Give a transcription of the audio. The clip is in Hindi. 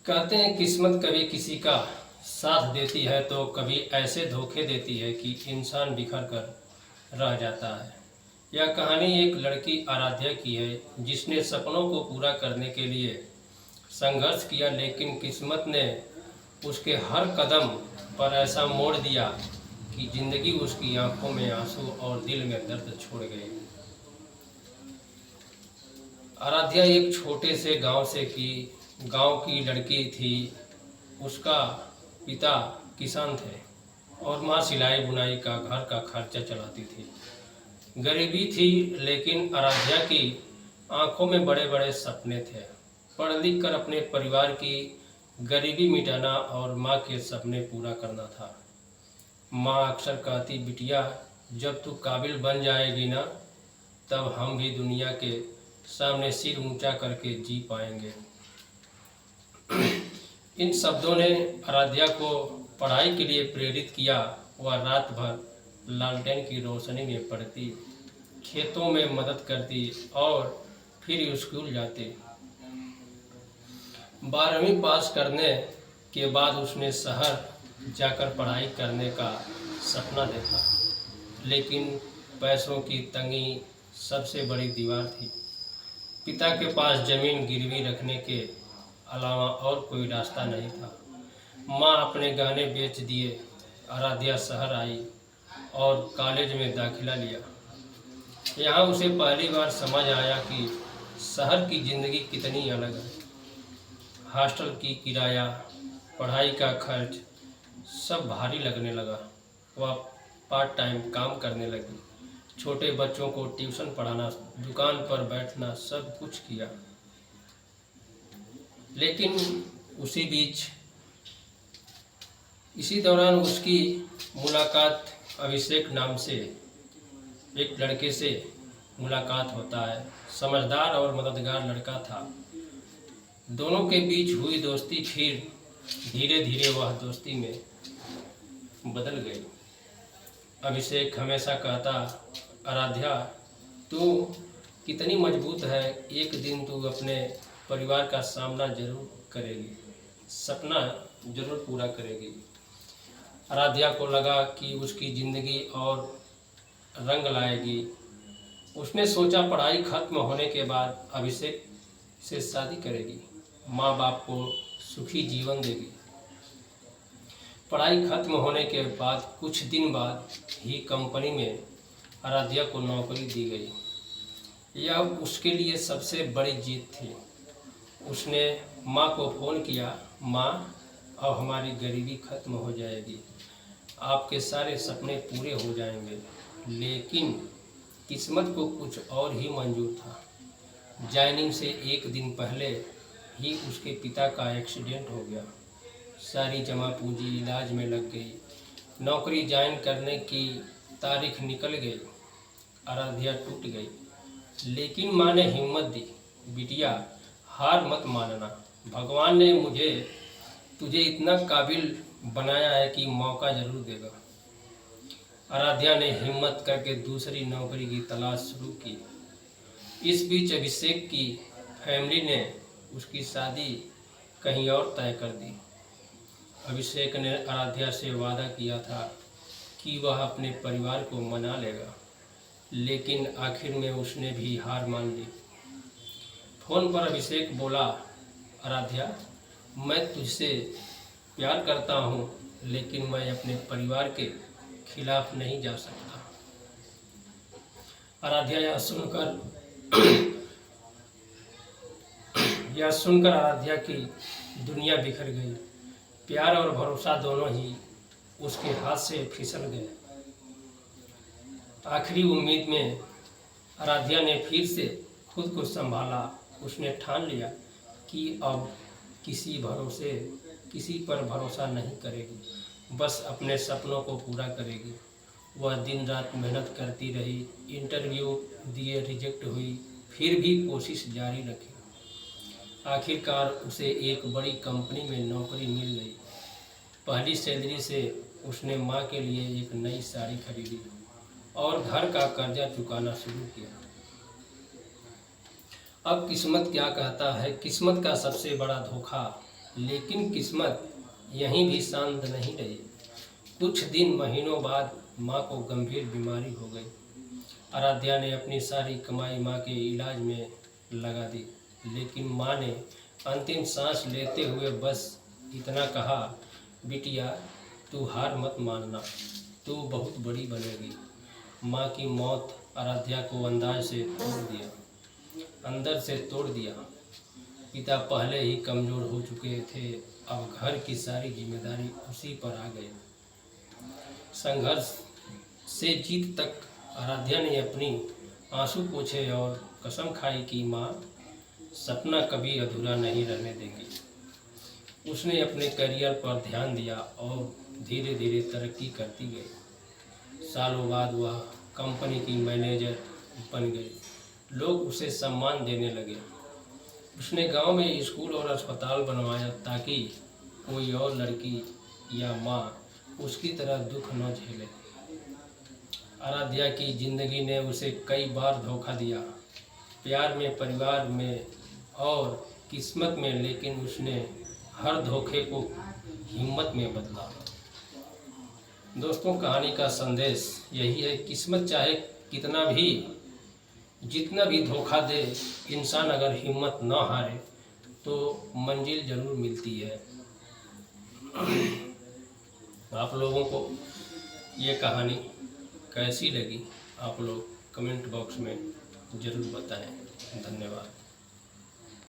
कहते हैं किस्मत कभी किसी का साथ देती है तो कभी ऐसे धोखे देती है कि इंसान बिखर कर रह जाता है। यह कहानी एक लड़की आराध्या की है जिसने सपनों को पूरा करने के लिए संघर्ष किया, लेकिन किस्मत ने उसके हर कदम पर ऐसा मोड़ दिया कि जिंदगी उसकी आंखों में आंसू और दिल में दर्द छोड़ गई। आराध्या एक छोटे से गांव की लड़की थी। उसका पिता किसान थे और माँ सिलाई बुनाई का घर का खर्चा चलाती थी। गरीबी थी, लेकिन आराध्या की आंखों में बड़े बड़े सपने थे। पढ़ लिख कर अपने परिवार की गरीबी मिटाना और माँ के सपने पूरा करना था। माँ अक्सर कहती, बिटिया जब तू काबिल बन जाएगी ना, तब हम भी दुनिया के सामने सिर ऊंचा करके जी पाएंगे। इन शब्दों ने आराध्या को पढ़ाई के लिए प्रेरित किया। वह रात भर लालटेन की रोशनी में पढ़ती, खेतों में मदद करती और फिर स्कूल जाती। 12वीं पास करने के बाद उसने शहर जाकर पढ़ाई करने का सपना देखा, लेकिन पैसों की तंगी सबसे बड़ी दीवार थी। पिता के पास जमीन गिरवी रखने के अलावा और कोई रास्ता नहीं था। माँ अपने गहने बेच दिए। आराध्या शहर आई और कॉलेज में दाखिला लिया। यहाँ उसे पहली बार समझ आया कि शहर की ज़िंदगी कितनी अलग है। हॉस्टल की किराया, पढ़ाई का खर्च सब भारी लगने लगा। वह पार्ट टाइम काम करने लगी, छोटे बच्चों को ट्यूशन पढ़ाना, दुकान पर बैठना, सब कुछ किया। लेकिन इसी दौरान उसकी मुलाकात अभिषेक नाम से एक लड़के से मुलाकात होता है। समझदार और मददगार लड़का था। दोनों के बीच हुई दोस्ती फिर धीरे धीरे वह दोस्ती में बदल गई। अभिषेक हमेशा कहता, आराध्या तू कितनी मजबूत है, एक दिन तू अपने परिवार का सामना जरूर करेगी, सपना जरूर पूरा करेगी। आराध्या को लगा कि उसकी ज़िंदगी और रंग लाएगी। उसने सोचा पढ़ाई खत्म होने के बाद अभिषेक से शादी करेगी, माँ बाप को सुखी जीवन देगी। पढ़ाई खत्म होने के बाद कुछ दिन बाद ही कंपनी में आराध्या को नौकरी दी गई। यह उसके लिए सबसे बड़ी जीत थी। उसने माँ को फ़ोन किया, माँ अब हमारी गरीबी खत्म हो जाएगी, आपके सारे सपने पूरे हो जाएंगे। लेकिन किस्मत को कुछ और ही मंजूर था। ज्वाइनिंग से एक दिन पहले ही उसके पिता का एक्सीडेंट हो गया। सारी जमा पूंजी इलाज में लग गई। नौकरी ज्वाइन करने की तारीख निकल गई। आराध्या टूट गई, लेकिन माँ ने हिम्मत दी, बिटिया हार मत मानना, भगवान ने तुझे इतना काबिल बनाया है कि मौका जरूर देगा। आराध्या ने हिम्मत करके दूसरी नौकरी की तलाश शुरू की। इस बीच अभिषेक की फैमिली ने उसकी शादी कहीं और तय कर दी। अभिषेक ने आराध्या से वादा किया था कि वह अपने परिवार को मना लेगा, लेकिन आखिर में उसने भी हार मान ली। फोन पर अभिषेक बोला, आराध्या मैं तुझसे प्यार करता हूँ, लेकिन मैं अपने परिवार के खिलाफ नहीं जा सकता। आराध्या यह सुनकर आराध्या की दुनिया बिखर गई। प्यार और भरोसा दोनों ही उसके हाथ से फिसल गए। आखिरी उम्मीद में आराध्या ने फिर से खुद को संभाला। उसने ठान लिया कि अब किसी पर भरोसा नहीं करेगी, बस अपने सपनों को पूरा करेगी। वह दिन रात मेहनत करती रही, इंटरव्यू दिए, रिजेक्ट हुई, फिर भी कोशिश जारी रखी। आखिरकार उसे एक बड़ी कंपनी में नौकरी मिल गई। पहली सैलरी से उसने माँ के लिए एक नई साड़ी खरीदी और घर का कर्जा चुकाना शुरू किया। अब किस्मत क्या कहता है। किस्मत का सबसे बड़ा धोखा लेकिन किस्मत यहीं भी शांत नहीं रही। कुछ दिन महीनों बाद माँ को गंभीर बीमारी हो गई। आराध्या ने अपनी सारी कमाई माँ के इलाज में लगा दी, लेकिन माँ ने अंतिम सांस लेते हुए बस इतना कहा, बिटिया तू हार मत मानना, तू बहुत बड़ी बनेगी। माँ की मौत आराध्या को अंदर से तोड़ दिया। पिता पहले ही कमज़ोर हो चुके थे, अब घर की सारी जिम्मेदारी उसी पर आ गई। संघर्ष से जीत तक आराध्या ने अपनी आंसू पोंछे और कसम खाई कि माँ सपना कभी अधूरा नहीं रहने देगी। उसने अपने करियर पर ध्यान दिया और धीरे धीरे तरक्की करती गई। सालों बाद वह कंपनी की मैनेजर बन गई। लोग उसे सम्मान देने लगे। उसने गांव में स्कूल और अस्पताल बनवाया ताकि कोई और लड़की या माँ उसकी तरह दुख न झेले। आराध्या की जिंदगी ने उसे कई बार धोखा दिया, प्यार में, परिवार में और किस्मत में, लेकिन उसने हर धोखे को हिम्मत में बदला। दोस्तों, कहानी का संदेश यही है, किस्मत चाहे कितना भी, जितना भी धोखा दे, इंसान अगर हिम्मत न हारे तो मंजिल जरूर मिलती है। आप लोगों को ये कहानी कैसी लगी, आप लोग कमेंट बॉक्स में ज़रूर बताएं। धन्यवाद।